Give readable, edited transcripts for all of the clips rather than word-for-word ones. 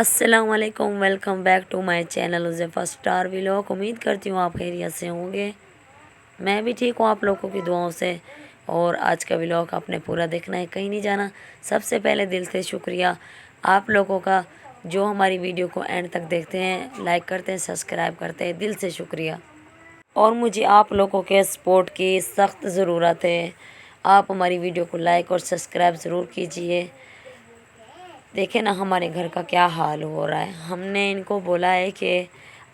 अस्सलाम वालेकुम, welcome back to my channel Huzaifa star vlog. उम्मीद करती हूँ आप खैरियत से होंगे। मैं भी ठीक हूँ आप लोगों की दुआओं से। और आज का व्लॉग आपने पूरा देखना है, कहीं नहीं जाना। सबसे पहले दिल से शुक्रिया आप लोगों का जो हमारी वीडियो को एंड तक देखते हैं, लाइक करते हैं, सब्सक्राइब करते हैं, दिल से शुक्रिया। और मुझे आप लोगों के सपोर्ट की सख्त ज़रूरत है। आप हमारी वीडियो को लाइक और सब्सक्राइब ज़रूर कीजिए। देखें ना हमारे घर का क्या हाल हो रहा है। हमने इनको बोला है कि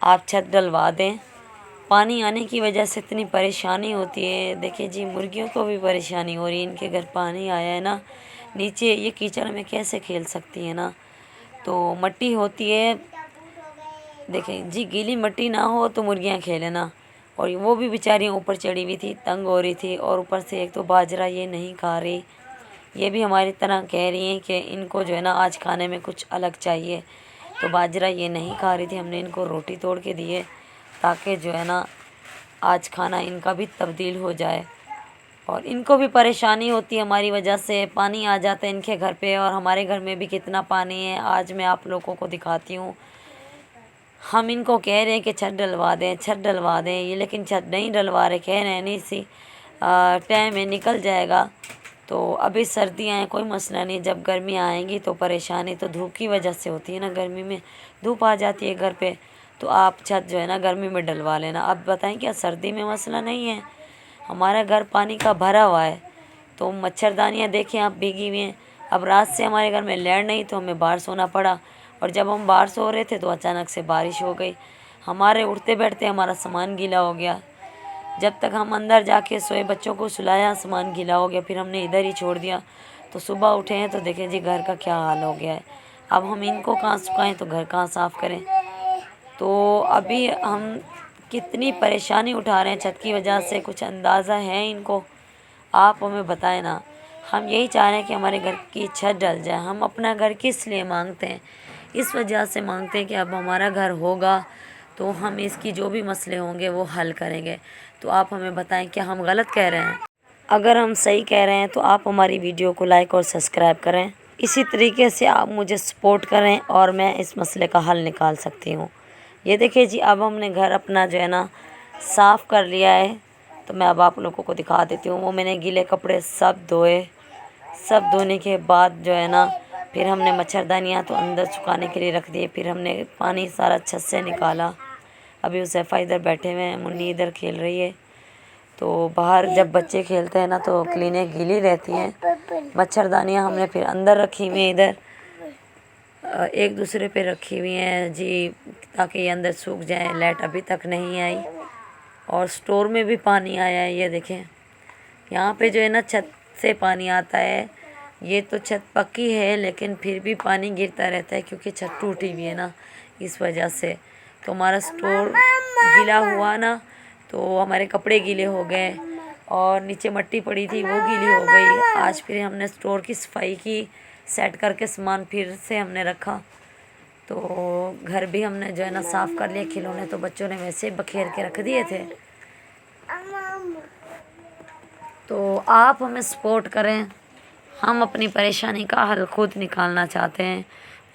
आप छत डलवा दें, पानी आने की वजह से इतनी परेशानी होती है। देखिए जी, मुर्गियों को भी परेशानी हो रही है, इनके घर पानी आया है ना, नीचे ये कीचड़ में कैसे खेल सकती है ना। तो मट्टी होती है, देखें जी, गीली मट्टी ना हो तो मुर्गियाँ खेलें ना। और वो भी बेचारियाँ ऊपर चढ़ी हुई थी, तंग हो रही थी, और ऊपर से एक तो बाजरा ये नहीं खा रही। ये भी हमारी तरह कह रही हैं कि इनको जो है ना आज खाने में कुछ अलग चाहिए। तो बाजरा ये नहीं खा रही थी, हमने इनको रोटी तोड़ के दी है ताकि जो है ना आज खाना इनका भी तब्दील हो जाए। और इनको भी परेशानी होती है हमारी वजह से, पानी आ जाता है इनके घर पे, और हमारे घर में भी कितना पानी है आज मैं आप लोगों को दिखाती हूँ। हम इनको कह रहे हैं कि छत डलवा दें, छत डलवा दें, ये लेकिन छत नहीं डलवा रहे, कह रहे हैं नहीं सी टाइम में निकल जाएगा। तो अभी सर्दियाँ हैं, कोई मसला नहीं, जब गर्मियाँ आएंगी तो परेशानी तो धूप की वजह से होती है ना। गर्मी में धूप आ जाती है घर पे, तो आप छत जो है ना गर्मी में डलवा लेना। अब बताएं क्या सर्दी में मसला नहीं है? हमारा घर पानी का भरा हुआ है, तो मच्छरदानियाँ देखें आप भीगी हुई हैं। अब रात से हमारे घर में लाइट नहीं, तो हमें बाहर सोना पड़ा। और जब हम बाहर सो रहे थे तो अचानक से बारिश हो गई, हमारे उठते बैठते हमारा सामान गीला हो गया। जब तक हम अंदर जाके सोए, बच्चों को सुलाया, सामान गीला हो गया, फिर हमने इधर ही छोड़ दिया। तो सुबह उठे हैं तो देखें जी घर का क्या हाल हो गया है। अब हम इनको कहाँ सुखाएं तो घर कहाँ साफ़ करें। तो अभी हम कितनी परेशानी उठा रहे हैं छत की वजह से, कुछ अंदाज़ा है इनको? आप हमें बताएं ना। हम यही चाह रहे हैं कि हमारे घर की छत डल जाए। हम अपना घर किस लिए मांगते हैं? इस वजह से मांगते हैं कि अब हमारा घर होगा तो हम इसकी जो भी मसले होंगे वो हल करेंगे। तो आप हमें बताएं क्या हम गलत कह रहे हैं? अगर हम सही कह रहे हैं तो आप हमारी वीडियो को लाइक और सब्सक्राइब करें। इसी तरीके से आप मुझे सपोर्ट करें और मैं इस मसले का हल निकाल सकती हूँ। ये देखिए जी, अब हमने घर अपना जो है ना साफ़ कर लिया है। तो मैं अब आप लोगों को दिखा देती हूँ। वो मैंने गीले कपड़े सब धोए, सब धोने के बाद जो है ना फिर हमने मच्छरदानियाँ तो अंदर सुखाने के लिए रख दिए। फिर हमने पानी सारा छत से निकाला। अभी हुज़ैफ़ा इधर बैठे हुए हैं, मुन्नी इधर खेल रही है। तो बाहर जब बच्चे खेलते हैं ना तो क्लीनें गीली रहती हैं। मच्छरदानियाँ हमने फिर अंदर रखी हुई हैं, इधर एक दूसरे पे रखी हुई हैं जी, ताकि ये अंदर सूख जाए। लाइट अभी तक नहीं आई, और स्टोर में भी पानी आया है। ये देखें यहाँ पे जो है ना छत से पानी आता है। ये तो छत पक्की है लेकिन फिर भी पानी गिरता रहता है क्योंकि छत टूटी हुई है ना, इस वजह से। तो हमारा स्टोर गीला हुआ ना, तो हमारे कपड़े गीले हो गए, और नीचे मट्टी पड़ी थी वो गीली हो गई। आज फिर हमने स्टोर की सफाई की, सेट करके सामान फिर से हमने रखा। तो घर भी हमने जो है ना साफ़ कर लिया। खिलौने तो बच्चों ने वैसे ही बखेर के रख दिए थे। तो आप हमें सपोर्ट करें। हम अपनी परेशानी का हल खुद निकालना चाहते हैं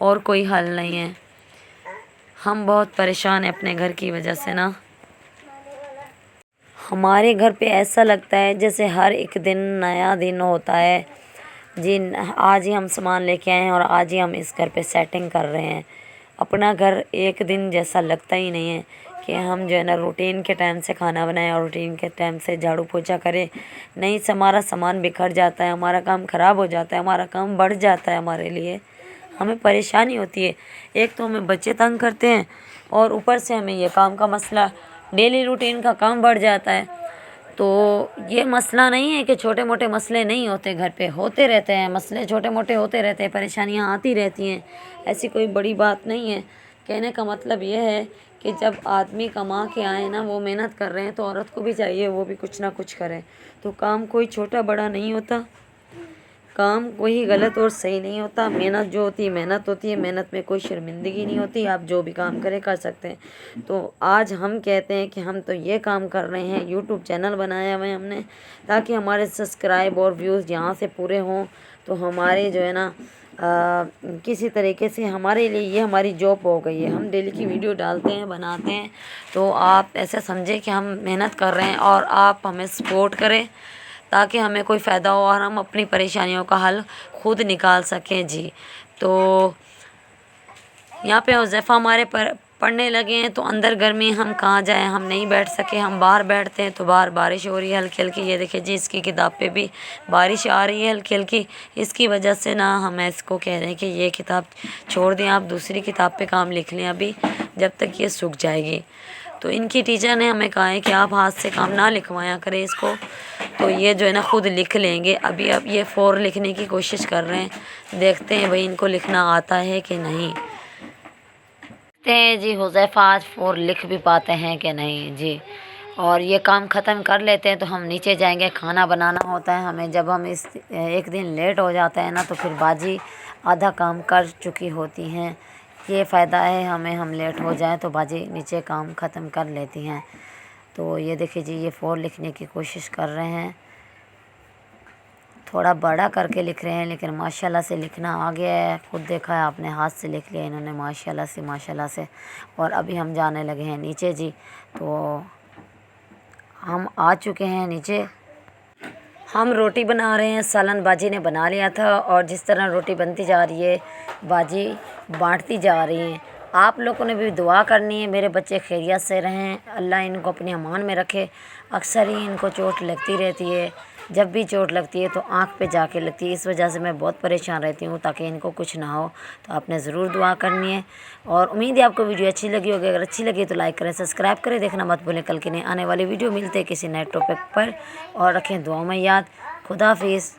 और कोई हल नहीं है। हम बहुत परेशान हैं अपने घर की वजह से ना। हमारे घर पे ऐसा लगता है जैसे हर एक दिन नया दिन होता है जी। आज ही हम सामान लेके आए हैं और आज ही हम इस घर पे सेटिंग कर रहे हैं। अपना घर एक दिन जैसा लगता ही नहीं है कि हम जो है ना रूटीन के टाइम से खाना बनाएं और रूटीन के टाइम से झाड़ू पोछा करें। नहीं, हमारा सामान बिखर जाता है, हमारा काम ख़राब हो जाता है, हमारा काम बढ़ जाता है। हमारे लिए हमें परेशानी होती है। एक तो हमें बच्चे तंग करते हैं, और ऊपर से हमें ये काम का मसला, डेली रूटीन का काम बढ़ जाता है। तो ये मसला नहीं है कि छोटे मोटे मसले नहीं होते, घर पे होते रहते हैं मसले, छोटे मोटे होते रहते हैं, परेशानियां आती रहती हैं। ऐसी कोई बड़ी बात नहीं है। कहने का मतलब ये है कि जब आदमी कमा के आए ना, वो मेहनत कर रहे हैं, तो औरत को भी चाहिए वो भी कुछ ना कुछ करे। तो काम कोई छोटा बड़ा नहीं होता, काम कोई गलत और सही नहीं होता। मेहनत जो होती है मेहनत होती है, मेहनत में कोई शर्मिंदगी नहीं होती। आप जो भी काम करें कर सकते हैं। तो आज हम कहते हैं कि हम तो ये काम कर रहे हैं, यूट्यूब चैनल बनाया हुआ है हमने ताकि हमारे सब्सक्राइब और व्यूज़ यहाँ से पूरे हों। तो हमारे जो है ना किसी तरीके से हमारे लिए ये हमारी जॉब हो गई है। हम डेली की वीडियो डालते हैं, बनाते हैं, तो आप ऐसे समझें कि हम मेहनत कर रहे हैं और आप हमें सपोर्ट करें ताकि हमें कोई फ़ायदा हो और हम अपनी परेशानियों का हल खुद निकाल सकें जी। तो यहाँ पे हुज़ैफ़ा हमारे पढ़ने लगे हैं, तो अंदर गर्मी, हम कहाँ जाएं, हम नहीं बैठ सके। हम बाहर बैठते हैं तो बाहर बारिश हो रही है हल्की हल्की। ये देखिए जी, इसकी किताब पे भी बारिश आ रही है हल्की हल्की। इसकी वजह से ना हम इसको कह रहे हैं कि ये किताब छोड़ दें, आप दूसरी किताब पे काम लिख लें अभी, जब तक ये सूख जाएगी। तो इनकी टीचर ने हमें कहा है कि आप हाथ से काम ना लिखवाया करें इसको, तो ये जो है ना खुद लिख लेंगे। अभी अब ये 4 लिखने की कोशिश कर रहे हैं, देखते हैं भाई इनको लिखना आता है कि नहीं। जी हुज़ैफ़ा आज 4 लिख भी पाते हैं कि नहीं जी। और ये काम ख़त्म कर लेते हैं तो हम नीचे जाएंगे, खाना बनाना होता है हमें। जब हम इस एक दिन लेट हो जाता है ना, तो फिर बाजी आधा काम कर चुकी होती हैं। ये फ़ायदा है हमें, हम लेट हो जाएं तो बाजी नीचे काम ख़त्म कर लेती हैं। तो ये देखिए जी, ये 4 लिखने की कोशिश कर रहे हैं, थोड़ा बड़ा करके लिख रहे हैं, लेकिन माशाल्लाह से लिखना आ गया है। खुद देखा है आपने, हाथ से लिख लिया इन्होंने माशाल्लाह से। और अभी हम जाने लगे हैं नीचे जी। तो हम आ चुके हैं नीचे। हम रोटी बना रहे हैं, सालन बाजी ने बना लिया था, और जिस तरह रोटी बनती जा रही है बाजी बांटती जा रही हैं। आप लोगों ने भी दुआ करनी है, मेरे बच्चे खैरियत से रहें, अल्लाह इनको अपनी अमान में रखे। अक्सर ही इनको चोट लगती रहती है, जब भी चोट लगती है तो आँख पे जाके लगती है। इस वजह से मैं बहुत परेशान रहती हूँ ताकि इनको कुछ ना हो। तो आपने ज़रूर दुआ करनी है, और उम्मीद है आपको वीडियो अच्छी लगी होगी। अगर अच्छी लगी तो लाइक करें, सब्सक्राइब करें, देखना मत भूलें। कल की नई आने वाली वीडियो मिलते हैं किसी नए टॉपिक पर, और रखें दुआओं में याद। खुदा हाफिज़।